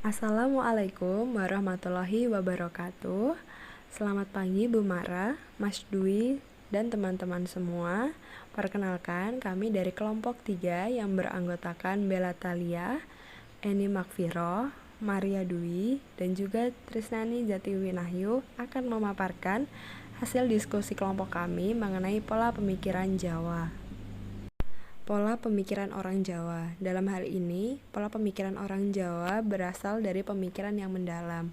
Assalamualaikum warahmatullahi wabarakatuh. Selamat pagi Bu Mara, Mas Dwi, dan teman-teman semua. Perkenalkan, kami dari kelompok 3 yang beranggotakan Bella Thalia, Eni Makfiro, Maria Dwi, dan juga Trisnani Jatiwinahyu akan memaparkan hasil diskusi kelompok kami mengenai pola pemikiran Jawa. Pola pemikiran orang Jawa. Dalam hal ini, pola pemikiran orang Jawa berasal dari pemikiran yang mendalam.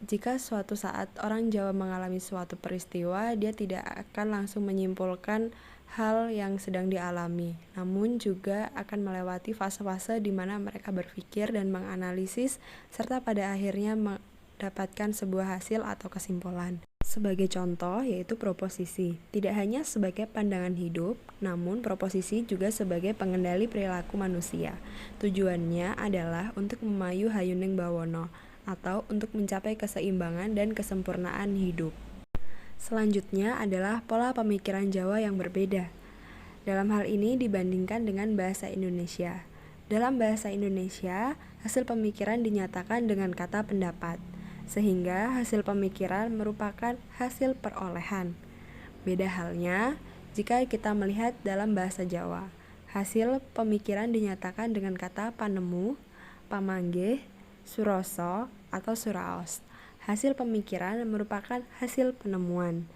Jika suatu saat orang Jawa mengalami suatu peristiwa, dia tidak akan langsung menyimpulkan hal yang sedang dialami, namun juga akan melewati fase-fase di mana mereka berpikir dan menganalisis, serta pada akhirnya mendapatkan sebuah hasil atau kesimpulan. Sebagai contoh, yaitu proposisi. Tidak hanya sebagai pandangan hidup, namun proposisi juga sebagai pengendali perilaku manusia. Tujuannya adalah untuk memayu hayuning bawono, atau untuk mencapai keseimbangan dan kesempurnaan hidup. Selanjutnya adalah pola pemikiran Jawa yang berbeda. Dalam hal ini dibandingkan dengan bahasa Indonesia. Dalam bahasa Indonesia, hasil pemikiran dinyatakan dengan kata pendapat, sehingga hasil pemikiran merupakan hasil perolehan. Beda halnya jika kita melihat dalam bahasa Jawa. Hasil pemikiran dinyatakan dengan kata panemu, pamanggih, suroso, atau suraos. Hasil pemikiran merupakan hasil penemuan.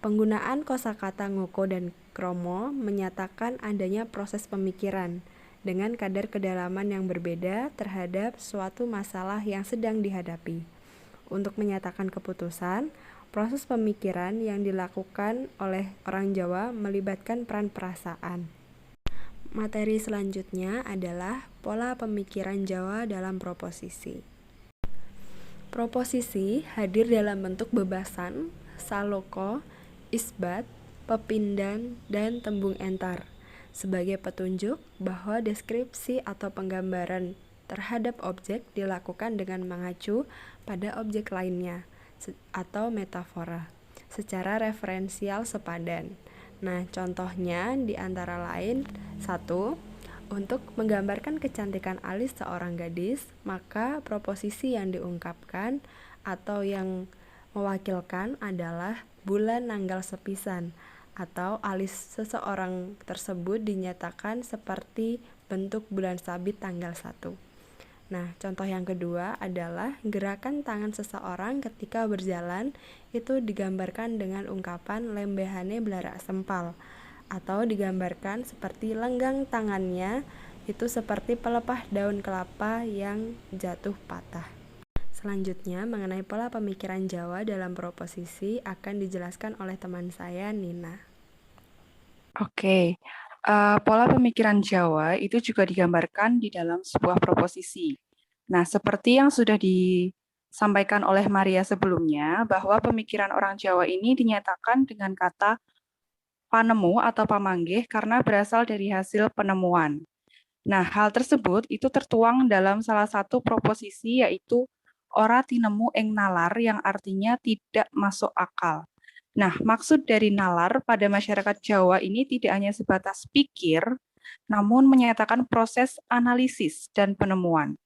Penggunaan kosakata ngoko dan kromo menyatakan adanya proses pemikiran dengan kadar kedalaman yang berbeda terhadap suatu masalah yang sedang dihadapi. Untuk menyatakan keputusan, proses pemikiran yang dilakukan oleh orang Jawa melibatkan peran perasaan. Materi selanjutnya adalah pola pemikiran Jawa dalam proposisi. Proposisi hadir dalam bentuk bebasan, saloko, isbat, pepindan, dan tembung entar sebagai petunjuk bahwa deskripsi atau penggambaran terhadap objek dilakukan dengan mengacu pada objek lainnya atau metafora secara referensial sepadan. Nah, contohnya di antara lain 1. Untuk menggambarkan kecantikan alis seorang gadis, maka proposisi yang diungkapkan atau yang mewakilkan adalah bulan nanggal sepisan, atau alis seseorang tersebut dinyatakan seperti bentuk bulan sabit tanggal 1. Nah, contoh yang kedua adalah gerakan tangan seseorang ketika berjalan itu digambarkan dengan ungkapan lembehane belarak sempal, atau digambarkan seperti lenggang tangannya itu seperti pelepah daun kelapa yang jatuh patah. Selanjutnya, mengenai pola pemikiran Jawa dalam proposisi akan dijelaskan oleh teman saya, Nina. Oke, pola pemikiran Jawa itu juga digambarkan di dalam sebuah proposisi. Nah, seperti yang sudah disampaikan oleh Maria sebelumnya, bahwa pemikiran orang Jawa ini dinyatakan dengan kata panemu atau pamanggih karena berasal dari hasil penemuan. Nah, hal tersebut itu tertuang dalam salah satu proposisi yaitu ora tinemu ing nalar yang artinya tidak masuk akal. Nah, maksud dari nalar pada masyarakat Jawa ini tidak hanya sebatas pikir, namun menyatakan proses analisis dan penemuan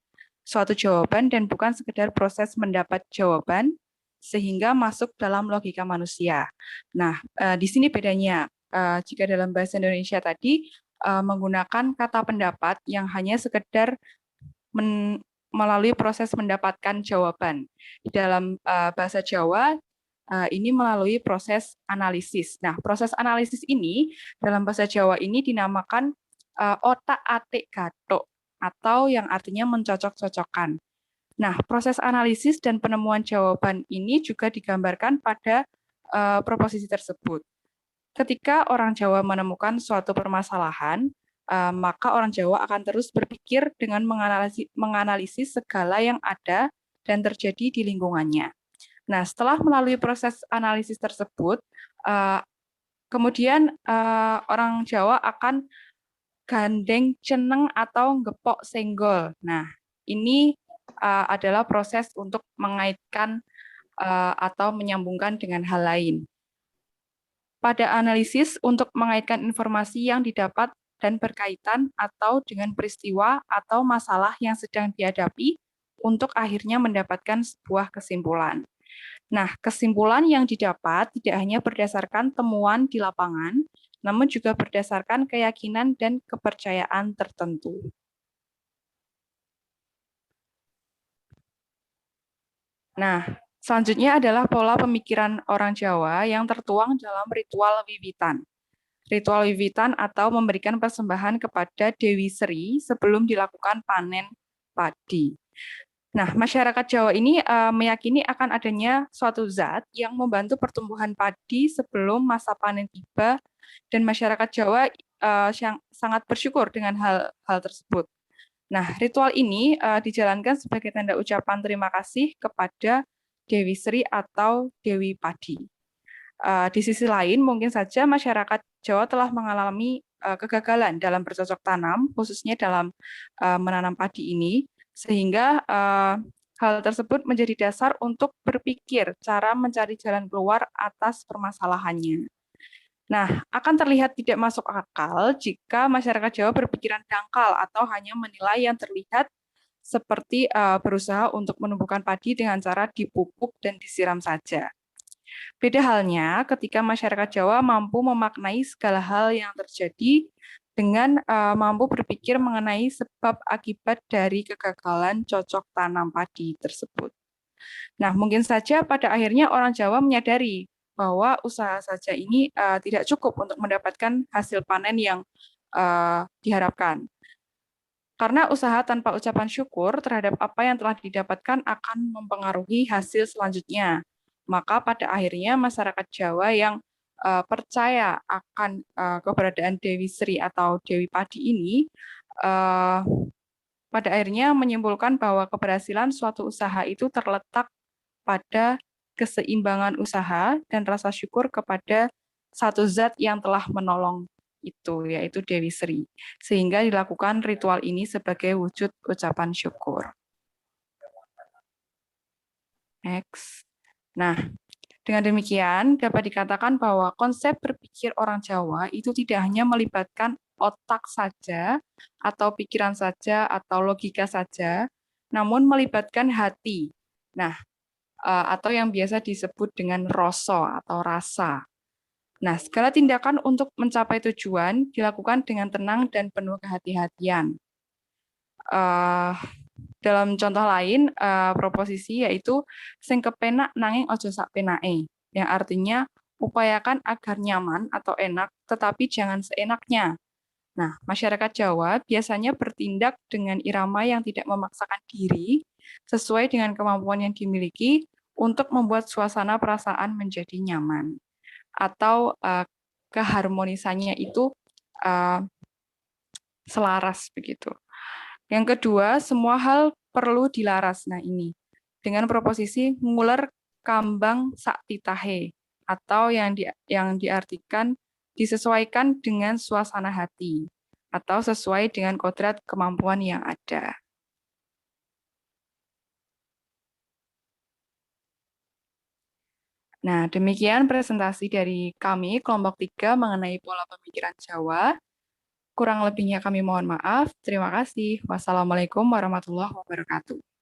suatu jawaban dan bukan sekedar proses mendapat jawaban sehingga masuk dalam logika manusia. Nah, di sini bedanya jika dalam bahasa Indonesia tadi menggunakan kata pendapat yang hanya sekedar melalui proses mendapatkan jawaban. Di dalam bahasa Jawa ini melalui proses analisis. Nah, proses analisis ini dalam bahasa Jawa ini dinamakan otak-atik gathuk atau yang artinya mencocok-cocokkan. Nah, proses analisis dan penemuan jawaban ini juga digambarkan pada proposisi tersebut. Ketika orang Jawa menemukan suatu permasalahan, maka orang Jawa akan terus berpikir dengan menganalisis segala yang ada dan terjadi di lingkungannya. Nah, setelah melalui proses analisis tersebut, kemudian orang Jawa akan gandeng ceneng atau gepok senggol. Nah, ini adalah proses untuk mengaitkan atau menyambungkan dengan hal lain. Pada analisis untuk mengaitkan informasi yang didapat dan berkaitan atau dengan peristiwa atau masalah yang sedang dihadapi untuk akhirnya mendapatkan sebuah kesimpulan. Nah, kesimpulan yang didapat tidak hanya berdasarkan temuan di lapangan, namun juga berdasarkan keyakinan dan kepercayaan tertentu. Nah, selanjutnya adalah pola pemikiran orang Jawa yang tertuang dalam ritual wiwitan. Ritual wiwitan atau memberikan persembahan kepada Dewi Sri sebelum dilakukan panen padi. Nah, masyarakat Jawa ini meyakini akan adanya suatu zat yang membantu pertumbuhan padi sebelum masa panen tiba, dan masyarakat Jawa yang sangat bersyukur dengan hal tersebut. Nah, ritual ini dijalankan sebagai tanda ucapan terima kasih kepada Dewi Sri atau Dewi Padi. Di sisi lain, mungkin saja masyarakat Jawa telah mengalami kegagalan dalam bercocok tanam, khususnya dalam menanam padi ini, sehingga hal tersebut menjadi dasar untuk berpikir cara mencari jalan keluar atas permasalahannya. Nah, akan terlihat tidak masuk akal jika masyarakat Jawa berpikiran dangkal atau hanya menilai yang terlihat seperti berusaha untuk menumbuhkan padi dengan cara dipupuk dan disiram saja. Beda halnya ketika masyarakat Jawa mampu memaknai segala hal yang terjadi dengan mampu berpikir mengenai sebab akibat dari kegagalan cocok tanam padi tersebut. Nah, mungkin saja pada akhirnya orang Jawa menyadari bahwa usaha saja ini tidak cukup untuk mendapatkan hasil panen yang diharapkan. Karena usaha tanpa ucapan syukur terhadap apa yang telah didapatkan akan mempengaruhi hasil selanjutnya. Maka pada akhirnya masyarakat Jawa yang percaya akan keberadaan Dewi Sri atau Dewi Padi ini pada akhirnya menyimpulkan bahwa keberhasilan suatu usaha itu terletak pada keseimbangan usaha dan rasa syukur kepada satu zat yang telah menolong itu, yaitu Dewi Sri. Sehingga dilakukan ritual ini sebagai wujud ucapan syukur. Next. Nah, dengan demikian dapat dikatakan bahwa konsep berpikir orang Jawa itu tidak hanya melibatkan otak saja, atau pikiran saja, atau logika saja, namun melibatkan hati. Nah, atau yang biasa disebut dengan roso atau rasa. Nah, segala tindakan untuk mencapai tujuan dilakukan dengan tenang dan penuh kehati-hatian. Dalam contoh lain, proposisi yaitu sing kepenak nanging ojo sak penake, yang artinya upayakan agar nyaman atau enak, tetapi jangan seenaknya. Nah, masyarakat Jawa biasanya bertindak dengan irama yang tidak memaksakan diri, sesuai dengan kemampuan yang dimiliki untuk membuat suasana perasaan menjadi nyaman. Atau keharmonisannya itu selaras begitu. Yang kedua, semua hal perlu dilaras. Nah ini, dengan proposisi nguler kambang sak titahe, atau yang diartikan disesuaikan dengan suasana hati, atau sesuai dengan kodrat kemampuan yang ada. Nah, demikian presentasi dari kami, kelompok 3, mengenai pola pemikiran Jawa. Kurang lebihnya kami mohon maaf. Terima kasih. Wassalamualaikum warahmatullahi wabarakatuh.